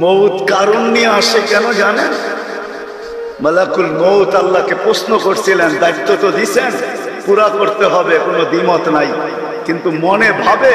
মৌত কারণ নিয়ে আসে কেন জানেন? মালাকুল মৌত আল্লাহকে প্রশ্ন করছিলেন, দায়িত্ব তো দিছেন, পুরা করতে হবে, কোনো দ্বিমত নাই। কিন্তু মনে ভাবে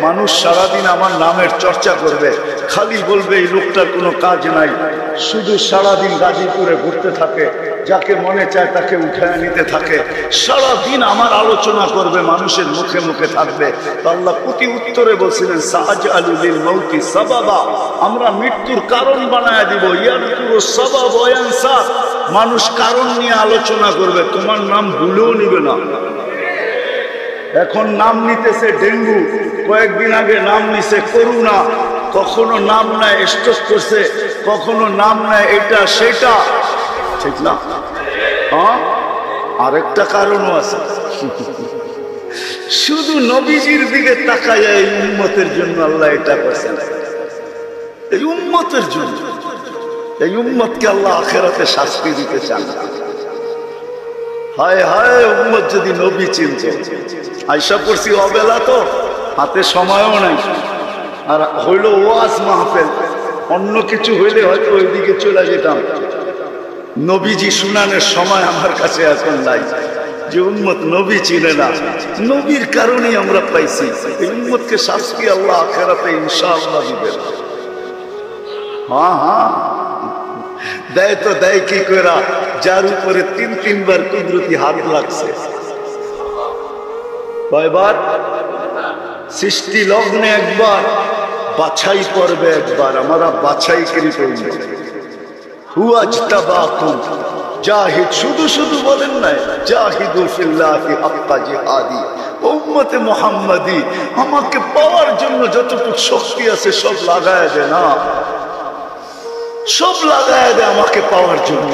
মানুষ সারাদিন আমার নামের চর্চা করবে, খালি বলবে এই লোকটার কোনো কাজ নাই, শুধু সারাদিন গাজীপুরে ঘুরতে থাকে, যাকে মনে চায় তাকে উঠায় নিতে থাকে, সারাদিন আমার আলোচনা করবে, মানুষের মুখে মুখে থাকবে। তো আল্লাহ প্রতি উত্তরে বলছিলেন, সাআজআলু লিল মাউতি সাবাবা, আমরা মৃত্যুর কারণ বানায় দিব। ইয়ানকুরু সাবাব ওয়া ইয়ানসা, মানুষ কারণ নিয়ে আলোচনা করবে, তোমার নাম ভুলেও নিবে না। এখন নাম নিতেছে ডেঙ্গু, কয়েকদিন আগে নাম নিছে করোনা, কখনো নাম নেয় স্ট্রোক করছে, কখনো নাম নেয় এটা সেটা, ঠিক না? হ্যাঁ, আরেকটা কারণও আছে, শুধু নবীজির দিকে তাকায় এই উম্মতের জন্য আল্লাহ এটা করছেন, এই উম্মতের জন্য। এই উম্মতকে আল্লাহ আখিরাতে শাস্তি দিতে চান না। হায় হায়, উম্মত যদি নবী চিনত। আয়সা পড়ছি অবেলা, তো হাতে সময়ও নাই, আর হইল ওয়াজ মাহফিল, অন্য কিছু হইলে হয়তো ওইদিকে চলে যেতাম। নবীজি শুনানোর সময় আমার কাছে এখন নাই। যে উম্মত নবী চিনে না, নবীর কারণেই আমরা পাইছি। এই উম্মতকে শাস্তি আল্লাহ আখিরাতে ইনশাআল্লাহ দিবেন। হ্যাঁ হ্যাঁ, দেয় তো দেয় কি কইরা, যার উপরে 3-3 বার কুদরতি হাত লাগছে। কয়বার? সৃষ্টি লগ্নে একবার, বাছাই পর্বে একবার। আমরা বাছাইকৃত উম্মত। হুয়া ইজতাবাকুম, জাহিদ, শুধু শুধু বলেন নাই, জাহিদু ফিল্লাহি হাক্কা জিহাদি। উম্মতে মুহাম্মাদি, আমাকে পাওয়ার জন্য যতটুকু শক্তি আছে সব লাগায় দে না, সব লাগায় দে আমাকে পাওয়ার জন্য।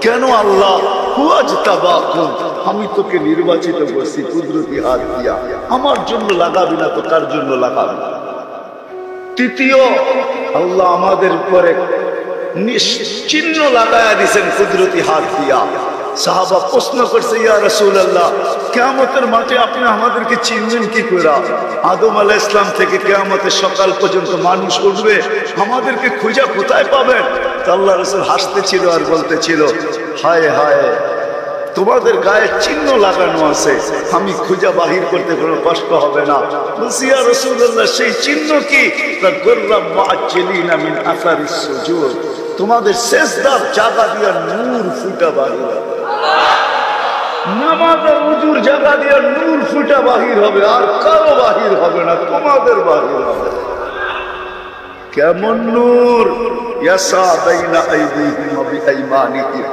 কেন? আল্লাহ হুয়া ইজতাবাকুম, আমি তোকে নির্বাচিত করছি কুদরতি হাত দিয়া, আমার জন্য লাগাবি না তো কার জন্য লাগাবি? তৃতীয়, আল্লাহ আমাদের উপরে চিহ্ন লাগায়া দিয়েছেন কুদরতি হাত দিয়া। সাহাবা প্রশ্ন করছে, ইয়া রাসূলুল্লাহ, কিয়ামতের মাঠে আপনি আমাদেরকে চিনবেন কি করে? আদম আলাইহিস সালাম থেকে কিয়ামতের সকাল পর্যন্ত মানুষ উঠবে, আমাদেরকে খুঁজে কোথায় পাবেন? আল্লাহ রাসূল হাসতেছিল আর বলতেছিল, হায় হায়, তোমাদের গায়ে চিহ্ন লাগানো আছে, আমি খুঁজে বাহির করতে কোনো কষ্ট হবে না। বলছি, ইয়া রাসূলুল্লাহ, সেই চিহ্ন কি? গুররাম মুআজ্জিলিনা মিন আসারিস সুজুদ, তোমাদের সেজদার জায়গা দিয়ে নূর ফুটা বাহির হবে, নামাজের ওযুর জায়গা দিয়ে নূর ফুটা বাহির হবে, আর কারো বাহির হবে না, তোমাদের বাহির হবে। কেমন নূর? ইয়াসা বাইনা আইদিহিম ওয়া বিআইমানিহিম,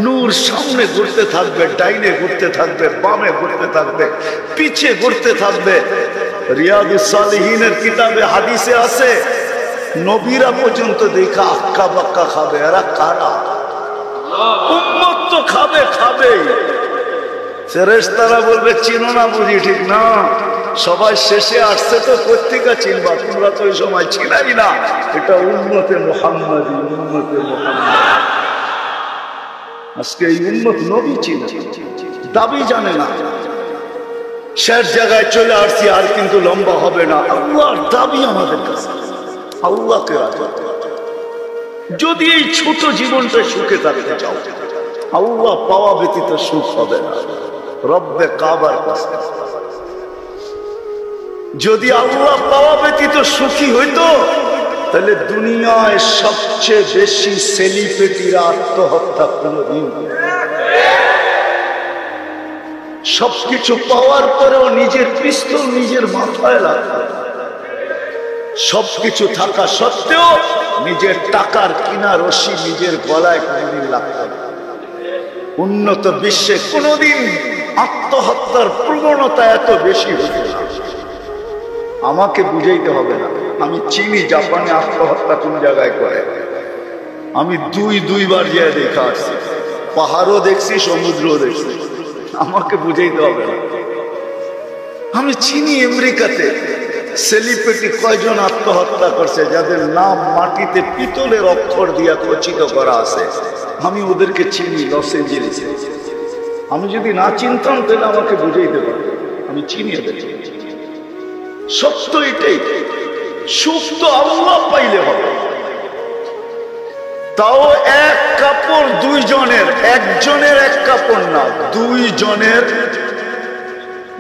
নূর সামনে ঘুরতে থাকবে, ডাইনে ঘুরতে থাকবে, বামে ঘুরতে থাকবে, পিছে ঘুরতে থাকবে। রিয়াদুস সালিহিনের কিতাবে হাদিসে আছে, নবীরা পর্যন্ত দেখা আক্কা বাক্কা খাবে। এরা কারা? উম্মত তো খাবে, খাবেই। ফেরেশতারা বলবে, চিনো না বুঝি? ঠিক না, সবাই শেষে আসছে তো কোত্থেকে চিনবা? তোমরা তো ওই সময় ছিলাই না। এটা উম্মতে মুহাম্মাদি, উম্মতে মুহাম্মাদ। আজকে এই উম্মত নবী চিনে, দাবি জানে না। শেষ জায়গায় চলে আসছি, আর কিন্তু লম্বা হবে না। আল্লাহর দাবি আমাদের কাছে, আল্লাহকে রাখা। যদি এই ছোট জীবনটা সুখে থাকতে চাও, আল্লাহ পাওয়া ব্যতীত সুখ হবে না। রব্বে কাবার কাছে যদি আল্লাহ পাওয়া ব্যতীত সুখী হইতো, তাহলে দুনিয়ায় সবচেয়ে বেশি সেলিব্রিটিরা আত্মহত্যা কোনদিন, সবকিছু পাওয়ার পরেও নিজের পিস্তল নিজের মাথায় লাগতো, সবকিছু থাকা সত্ত্বেও নিজের টাকার কিনা রশি নিজের গলায় কোনদিন লাগতো না। উন্নত বিশ্বে কোনদিন আত্মহত্যার প্রবণতা এত বেশি হতো না। আমাকে বুঝাইতে হবে না, আমি চিনি জাপানে আত্মহত্যা কোন জায়গায় করে। আমি দুইবার গিয়ে দেখা আসছি, পাহাড়ও দেখছি, সমুদ্রও দেখছি। আমাকে বুঝাইতে হবে না, আমি চিনি আমেরিকাতে সেলিব্রিটি কয়জন আত্মহত্যা করছে, যাদের নাম মাটিতে পিতলের অক্ষর দিয়া খচিত করা আছে। আমি ওদেরকে চিনি লস এঞ্জেলেসে। আমি যদি না চিনতাম তাহলে আমাকে বুঝাইতে পারতাম। আমি চিনি ওদের। সত্য এটাই, সুখ তো আল্লাহ পাইলে হবে। তাও এক কাপড় দুইজনের, একজনের এক কাপড় না,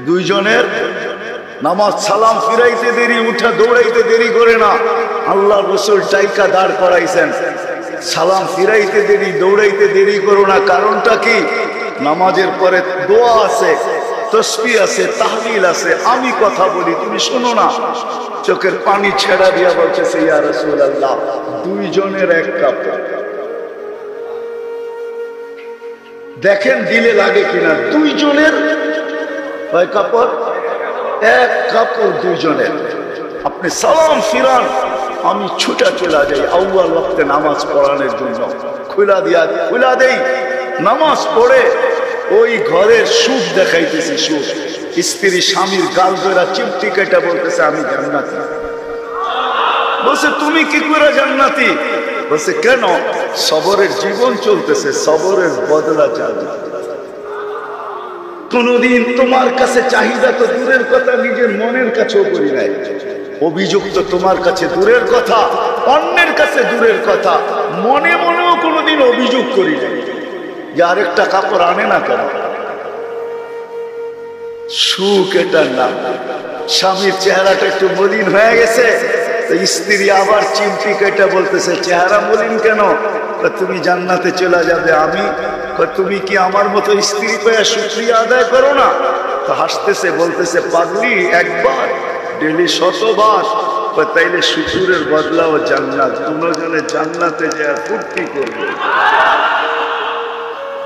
দুইজনের নামাজ সালাম ফিরাইতে দেরি, উঠা দৌড়াইতে দেরি করে না। আল্লাহ রসুল টাইকা দাঁড় করাইছেন, সালাম ফিরাইতে দেরি, দৌড়াইতে দেরি করো না। কারণটা কি? নামাজের পরে দোয়া আছে, তসবিহ আছে, তাহলিল আছে। আমি কথা বলি, তুমি শোনো না। চোখের পানি ছেড়া দিয়া বলতেছে, ইয়া রাসূলুল্লাহ, দুইজনের এক কাপড়। দেখেন দিলে লাগে কিনা। দুইজনের কয় কাপড়? এক কাপড় দুইজনের। আপনি সালাম ফিরান, আমি ছুটা চলে যাই আউয়াল ওয়াক্তে নামাজ পড়ানোর জন্য, খুলা দেই। নামাজ পড়ে ওই ঘরের সুখ দেখাইতেছি, সুখ। স্ত্রী স্বামীর গাল ধরা চিমটি কেটে বলতেছে, আমি জান্নাতি। বলছে, তুমি কি করে জান্নাতি? বলছে, কেন? সবরের জীবন চলতেছে, সবরের বদলা জান্নাত। কোনদিন তোমার কাছে চাহিদা তো দূরের কথা, নিজের মনের কাছেও করি নাই। অভিযোগ তো তোমার কাছে দূরের কথা, অন্যের কাছে দূরের কথা, মনে মনেও কোনোদিন অভিযোগ করি নাই যে আরেকটা কাপড় আনে না কেন। সুখ এটার নাম। স্বামীর চেহারাটা একটু মলিন হয়ে গেছে, স্ত্রী আবার চিমটি কেটে বলতেছে, চেহারা মলিন কেন? তুমি জান্নাতে চলে যাবে। আমি, তুমি কি আমার মতো স্ত্রী পেয়ে শুকরিয়া আদায় করো না? তো হাসতেছে, বলতেছে, পাগলি, একবার ডেলি 100 বার। তাইলে শুকুরের বদলাও জান্নাত। দুজনে জান্নাতে যায় ফুর্তি করবে।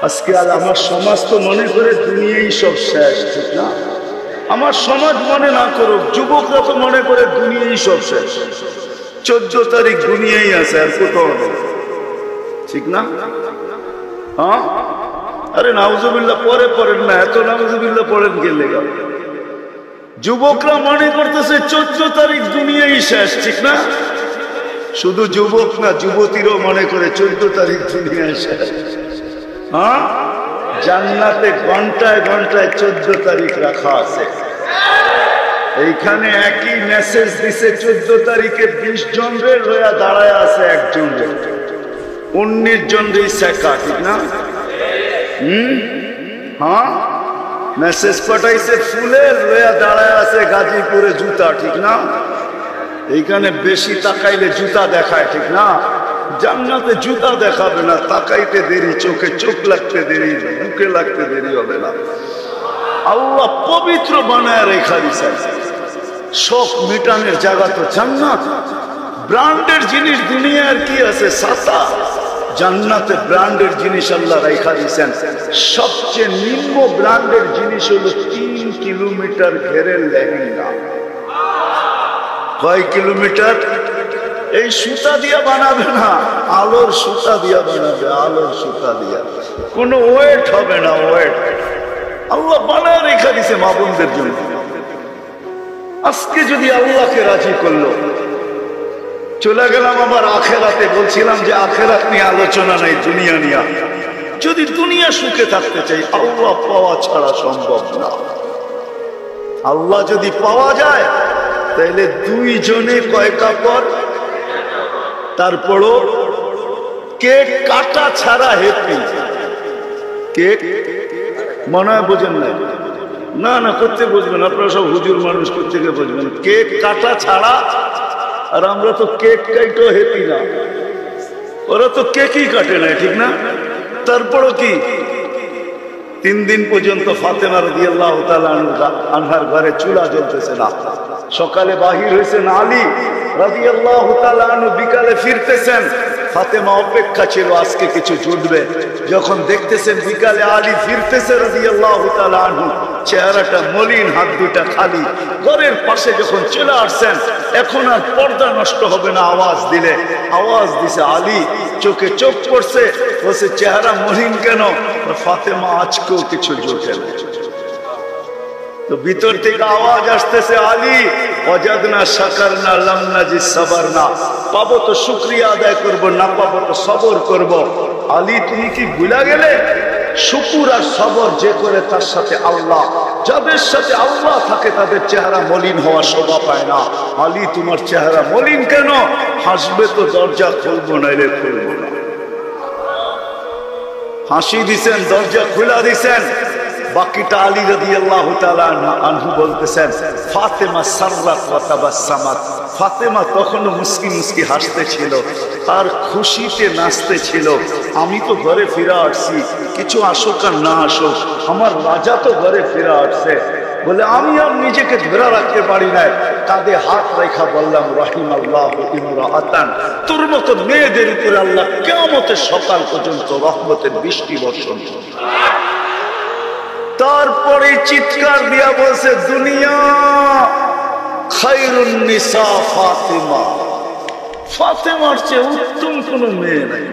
আজকে আর আমার সমাজ তো মনে করে দুনিয়াই সব শেষ, ঠিক না? আমার সমাজ মনে না করুক, যুবকরা তো মনে করে দুনিয়াই সব শেষ। 14 তারিখ দুনিয়াই আছে, আর কোথাও নেই, ঠিক না? হ্যাঁ, আরে নাউজুবিল্লাহ পরে পড়েন না, এত নাউজুবিল্লাহ পড়েন গেলে। যুবকরা মনে করতেছে 14 তারিখ দুনিয়াই শেষ, ঠিক না? শুধু যুবক না, যুবতীরও মনে করে 14 তারিখ দুনিয়ায় শেষ। হ্যাঁ, জান্নাতে ঘন্টায় ঘন্টায় 14 তারিখ রাখা আছে। এইখানে একই মেসেজ দিছে, 14 তারিখে 20 জন রে লয়া দাঁড়ায় আছে, একজন রে 19 জন রে শেখা, ঠিক না? হ্যাঁ, মেসেজ পাঠাইছে ফুলের, লয়া দাঁড়ায় আছে গাজীপুরে জুতা, ঠিক না? এইখানে বেশি তাকাইলে জুতা দেখায়, ঠিক না? জান্নাতে জুতা দেখাবে না, তাকাইতে দেরি, চোখে চোখ লাগতে দেরি, বুকে লাগতে দেরি হবে না। আল্লাহ পবিত্র বানায় রেখা দিছে। শখ মিটানের জায়গা তো জান্নাত। ব্র্যান্ডের জিনিস দুনিয়ার কি আছে? ছাতা। জান্নাতে ব্র্যান্ডের জিনিস আল্লাহ রেখা দিছেন। সবচেয়ে নিম্ন ব্র্যান্ডের জিনিস হলো 3 কিলোমিটার ঘেরের লেহেঙ্গা। কয় কিলোমিটার? এই সুতা দিয়া বানাবে না, আলোর সুতা দিয়া বানাবে, আলোর সুতা দিয়া। কোনো ওয়েট হবে না, ওয়েট। আল্লাহ বানায় রেখা দিছে মা বোনদের জন্য। আজকে যদি আল্লাহকে রাজি করলো, চলে গেলাম আবার আখেরাতে। বলছিলাম যে আখেরাত নিয়ে আলোচনা নাই, দুনিয়া নিয়ে। যদি দুনিয়া সুখে থাকতে চাই, আল্লাহ পাওয়া ছাড়া সম্ভব না। আল্লাহ যদি পাওয়া যায়, তাহলে দুইজনে কয় কাপড়? তারপরও কেক কাটা ছাড়া হ্যাপি। কেক মনে হয় বোঝেন না? না না, করতে বুঝবেন, আপনারা সব হুজুর মানুষ, করতে বুঝবেন। কেক কাটা ছাড়া। আর আমরা তো কেক কাইটো হ্যাপি না, ওরা তো কেকই কাটে না, ঠিক না? তারপরও কি 3 দিন পর্যন্ত ফাতেমা রাদিয়াল্লাহু তাআলা আনহার ঘরে চুলা জ্বলতেছে না। সকালে বাহির হয়েছেন আলী রাদিয়াল্লাহু তাআলা আনহু, বিকালে ফিরতেছেন। ফাতেমা অপেক্ষা ছিল আজকে কিছু জুটবে। যখন দেখতেছেন বিকালে আলী ফিরতেছে রাদিয়াল্লাহু তাআলা আনহু, চেহারাটা মলিন, হাত দুটা খালি। ঘরের পাশে যখন চলে আসছেন, এখন আর পর্দা নষ্ট হবে না, আওয়াজ দিলে। আওয়াজ দিছে আলী, চোখে চোখ পড়ছে, বলছে চেহারা মলিন কেন? ফাতেমা আজকেও কিছু জোটে না। তো ভিতর থেকে আওয়াজ আসতেছে, আলী ওয়াজাদনা শাকারনা লাম নাজিদ সাবারনা। পাবো তো শুকরিয়া আদায় করব, না পাবো তো সবর করব। আলী তুমি কি ভুলা গেলে? শুকুর আর সবর যে করে তার সাথে আল্লাহ। যাদের সাথে আল্লাহ থাকে তাদের চেহারা মলিন হওয়া শোভা পায় না। আলী তোমার চেহারা মলিন কেন? হাসবে তো দরজা খুলবো, নাইলে খুলবো না। হাসি দিছেন, দরজা খুলা দিছেন। বাকিটা আলী রাদিয়াল্লাহু তাআলা আনহু বলতেছেন, ফাতেমা সাররাত ওয়া তাবাসসামাত, ফাতেমা তখনও মুস্কি মুস্কি হাসতেছিল আর খুশিতে নাচতেছিল। আমি তো ঘরে ফিরে আসছি, কিছু আসুক আর না আসুক, আমার রাজা তো ঘরে ফিরে আসছে। বলে আমি আর নিজেকে ধরে রাখতে পারি নাই, কাঁধে হাত রেখা বললাম, রাহিমাল্লাহু ইমরাআতান, তোর মতো মেয়েদের উপরে আল্লাহ কিয়ামতের সকাল পর্যন্ত রহমতের বৃষ্টি বর্ষণ করবে। তারপরে চিৎকার দিয়া বলছে, দুনিয়া খায়রুন নিসা ফাতেমা, ফাতেমার চেয়ে উত্তম কোন মেয়ে নাই।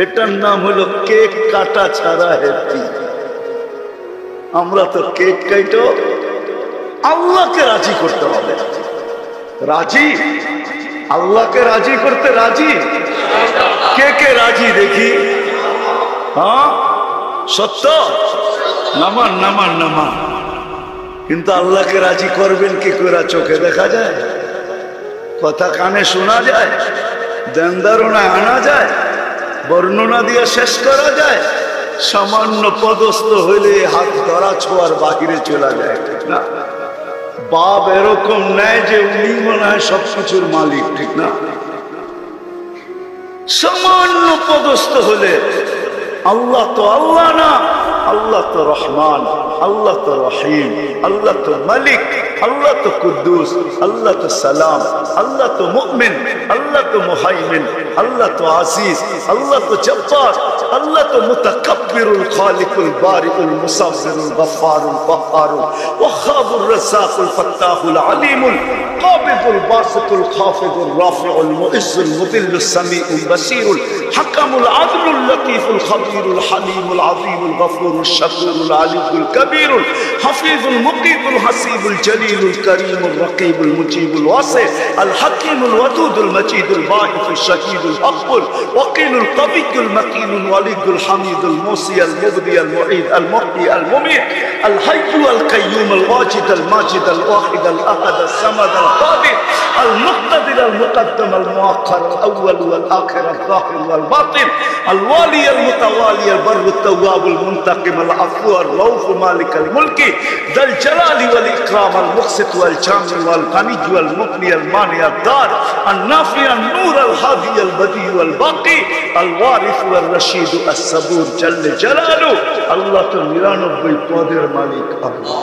এটার নাম হলো কেক কাটা ছাড়া হ্যাপি। আমরা তো কেক কাটো, আল্লাহকে রাজি করতে হবে। রাজি, আল্লাহকে রাজি করতে রাজি। কে কে রাজি দেখি? হ্যাঁ সত্য, নামান নামান নামান। কিন্তু আল্লাহকে রাজি করবেন কি করে? চোখে দেখা যায়, কথা কানে শোনা যায়, দেন ধারণায় আনা যায়, বর্ণনা দিয়ে শেষ করা যায়? সামান্য পদস্থ হইলে হাত ধরা ছোঁয়ার বাহিরে চলে যায়, ঠিক না? বাপ এরকম নেয় যে উনি মনে হয় সবকিছুর মালিক, ঠিক না? সামান্য পদস্থ হলে আল্লাহ তো আল্লাহ না, আল্লাহ তো রহমান, আল্লাহ তো রহিম, আল্লাহ তো মালিক, আল্লাহ তো কুদ্দুস, আল্লাহ তো সালাম, আল্লাহ তো মুমিন, আল্লাহ তো মুহাইমিন, আল্লাহ তো আজিজ, আল্লাহ তো জব্বার, আল্লাহ তো মুতাকাব্বিরুল খালিকুল বারিকুল মুসাব্বিরুল গফফারুল কহ্হারুল ওয়াহ্হাবুর রাজ্জাকুল ফাত্তাহুল আলিমুল কাবিদুল বাসিতুল খাফিদুর রাফিউল মুইজ্জুল মুদিল্লুস সামিউল বাসীরুল হাকামুল আদলুল লতীফুল খাবীরুল হালিমুল আযীমুল গফুরুশ শাকুরুল আলিয়ুল কবীরুল হাফিজুল মুকিতুল হাসিবুল জলিলুল করিমুল রকিবুল মুজিবুল ওয়াসি আল হাকিমুল ওয়াদুদুল মজিদুল বাঈসুল শাহীদুল হকুল ওয়াকিলুল কবিয়ুল মাকিনুল ওয়ালিদুল হামিদুল মুসি আল মুবদি আল মুঈদ আল মুহয়ি আল মুমীত আল হাইয়্যু আল কাইয়্যুম আল ওয়াজিদ আল মাজিদ আল ওয়াহিদ আল আহাদ আল সামাদ আল কাদির আল মুক্তাদির আল মুকদ্দম আল মুআখ্খার আল আউয়াল ওয়াল আখির আল যাহির ওয়াল বাতিন আল ওয়ালি আল মুতাওয়ালি আল বরর আত তাওয়াব আল মুনতাকিম আল আফু আর রউফ মালিক আল মুলকি যাল জালালি ওয়াল ইকরাম আল মুকসিত ওয়াল জামি ওয়াল গানি ওয়াল মুগনি আল মানি আল দার আল নাফি আল নূর আল হাদি আল বদি ওয়াল বাকি আল ওয়ারিস ওয়াল রশিদ আস সাবুর জাল্লে জালালু। আল্লাহ তো 99 পদের মালিক আল্লাহ।